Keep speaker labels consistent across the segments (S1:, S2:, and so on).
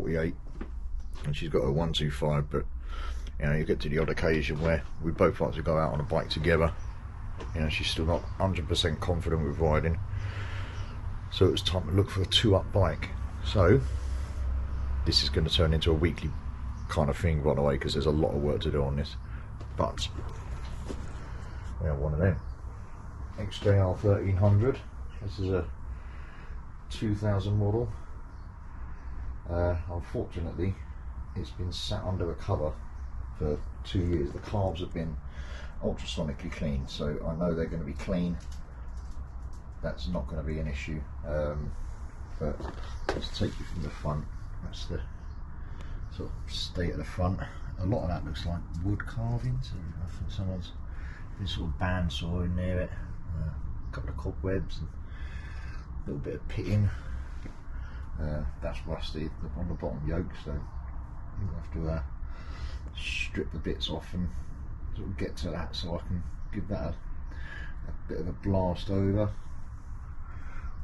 S1: 48 and she's got a 125, but you know, you get to the odd occasion where we both like to go out on a bike together. You know, she's still not 100% confident with riding, so it was time to look for a 2-up bike. So this is going to turn into a weekly kind of thing, by the way, because there's a lot of work to do on this. But we have one of them XJR 1300. This is a 2000 model. Unfortunately, it's been sat under a cover for 2 years. The carbs have been ultrasonically clean, so I know they're going to be clean. That's not going to be an issue. But let's take you from the front. That's the sort of state of the front. A lot of that looks like wood carving, so I think someone's been sort of bandsawing near it. A couple of cobwebs and a little bit of pitting. That's rusty on the bottom yoke, so you'll have to strip the bits off and sort of get to that, so I can give that a bit of a blast over.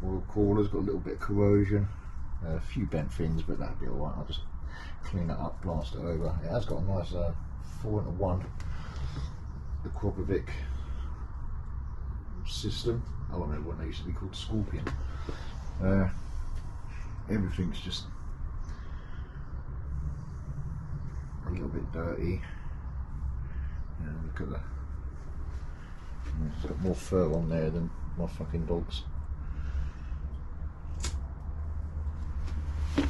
S1: Oil cooler's got a little bit of corrosion, a few bent fins, but that'll be alright. I'll just clean that up, blast it over. It has got a nice 4-into-1 Aquapovic system. I don't know what they used to be called, Scorpion. Everything's just a little bit dirty. Yeah, look at that. It's got more fur on there than my fucking dogs. Just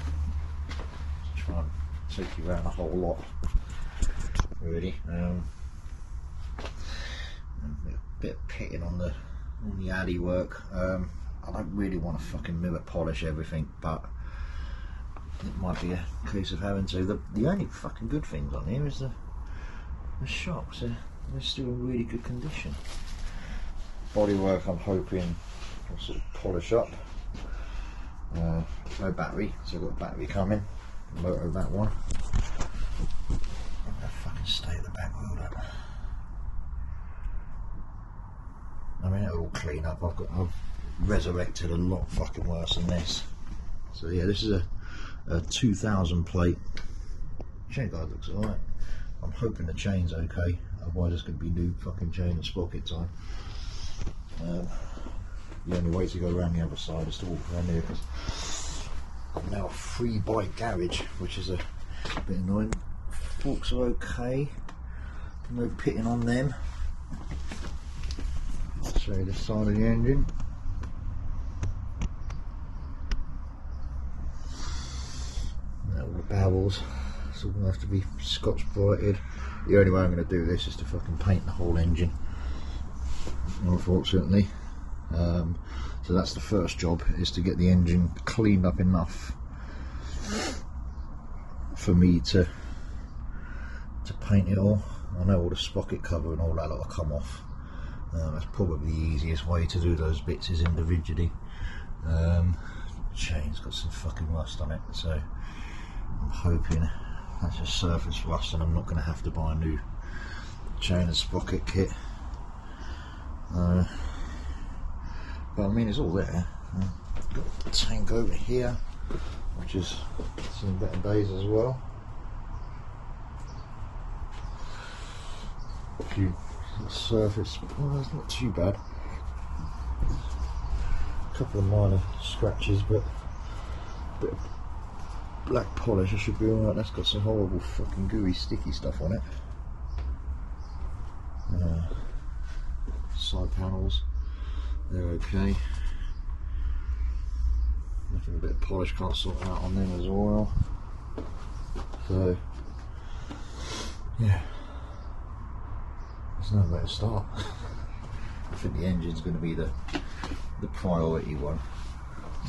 S1: try and take you around a whole lot, really. A bit of pitting on the addy work. I don't really want to fucking mirror polish everything, but it might be a case of having to. The only fucking good things on here is the shocks. They're still in really good condition. Bodywork, I'm hoping will sort of polish up. No battery, so I've got a battery coming. Motor that one. I'm gonna fucking stay at the back wheel. That. I mean, it'll all clean up. I've resurrected a lot fucking worse than this. So yeah, this is a 2000 plate. Chain guard looks alright. I'm hoping the chain's okay, otherwise it's going to be new fucking chain and sprocket time. The only way to go around the other side is to walk around here, because I'm now a free bike garage, which is a bit annoying. Forks are okay, no pitting on them. I'll show you the side of the engine. All the barrels, it's all going to have to be Scotch brighted. The only way I'm going to do this is to fucking paint the whole engine, unfortunately. So that's the first job, is to get the engine cleaned up enough for me to paint it all. I know all the sprocket cover and all that lot will come off. That's probably the easiest way to do those bits, is individually. Chain's got some fucking rust on it, so I'm hoping that's just surface rust and I'm not going to have to buy a new chain and sprocket kit. But I mean, it's all there. Got a tank over here, which is seen better days as well. A few surface, well, it's not too bad. A couple of minor scratches, but a bit of black polish, I should be alright. That's got some horrible fucking gooey sticky stuff on it. Side panels, they're okay. Nothing, a bit of polish can't sort out on them as well. So yeah, there's no way to start. I think the engine's going to be the priority one,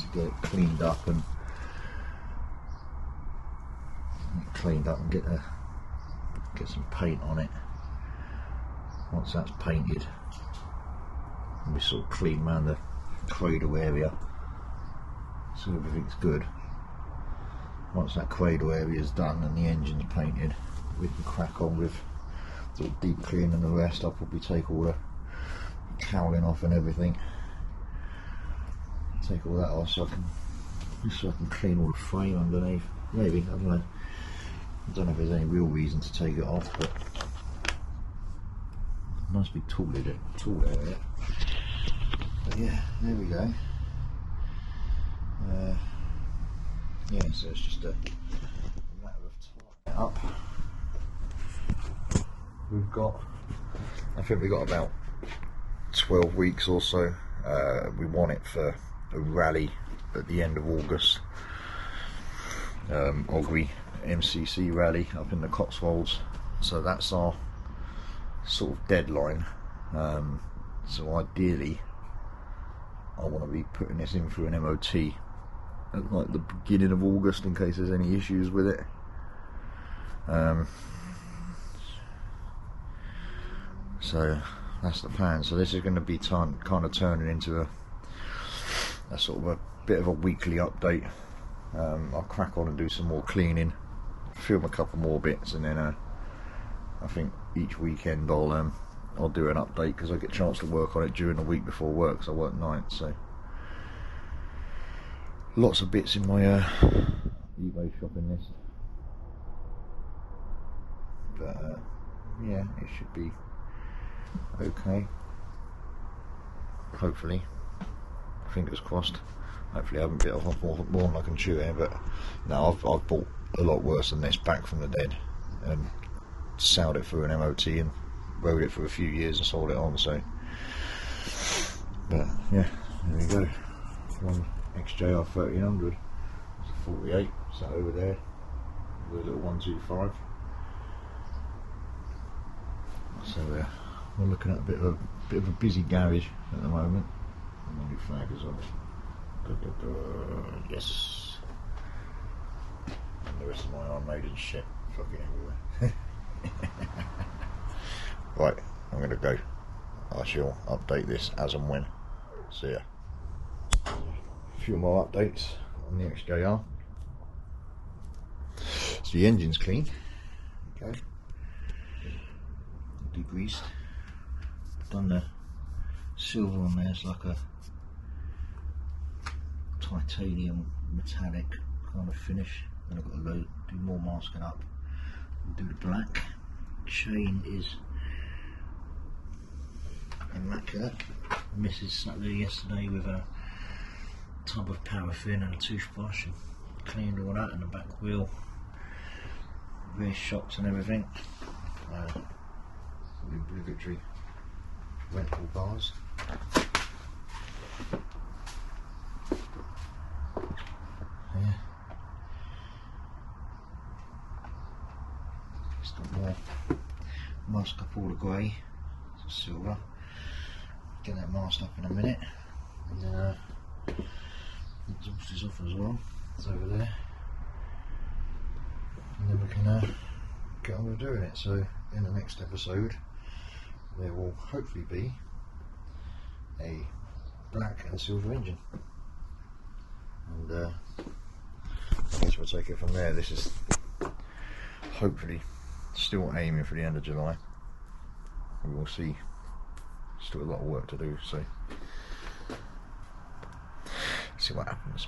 S1: to get it cleaned up and get some paint on it. Once that's painted, we sort of clean around the cradle area so everything's good. Once that cradle area is done and the engine's painted, we can crack on with sort of deep clean and the rest. I'll probably take all the cowling off and everything, take all that off so I can just so I can clean all the frame underneath. Maybe, I don't know. I don't know if there's any real reason to take it off, but nice big tool area. But yeah, there we go. Yeah, so it's just a matter of tying it up. I think we've got about 12 weeks or so. We want it for a rally at the end of August. Ogre MCC rally up in the Cotswolds. So that's our sort of deadline. So ideally, I want to be putting this in for an MOT at like the beginning of August in case there's any issues with it. So that's the plan. So this is going to be kind of turning into a sort of a bit of a weekly update. I'll crack on and do some more cleaning, film a couple more bits, and then I think each weekend I'll do an update, because I get a chance to work on it during the week before work, because I work nights. So lots of bits in my eBay shopping list, but yeah, it should be okay, hopefully, fingers crossed. Hopefully I haven't bit off more than I can chew here, but no, I've bought a lot worse than this back from the dead and sailed it through an MOT and rode it for a few years and sold it on. So, but yeah, there we go. One XJR 1300, it's a 48, sat over there with a little 125. So we're looking at a bit of a busy garage at the moment. And my new flag is on. Yes. And the rest of my Iron Maiden shit fucking everywhere. Right, I'm gonna go. I shall update this as and when. See ya. A few more updates on the XJR. So the engine's clean. Okay. Degreased. Done the silver on there. It's like a titanium metallic kind of finish. Then I've got to do more masking up and do the black. Chain is immaculate. Mrs. sat there yesterday with a tub of paraffin and a toothbrush and cleaned all that, and the back wheel, rear shocks and everything. Obligatory rental bars. Yeah. Just got more mask up all the grey, some silver. Get that masked up in a minute, and then the exhaust is off as well. It's over there, and then we can get on with doing it. So in the next episode, there will hopefully be a black and silver engine, and I guess we'll take it from there. This is hopefully still aiming for the end of July. We will see. Still a lot of work to do, so see what happens.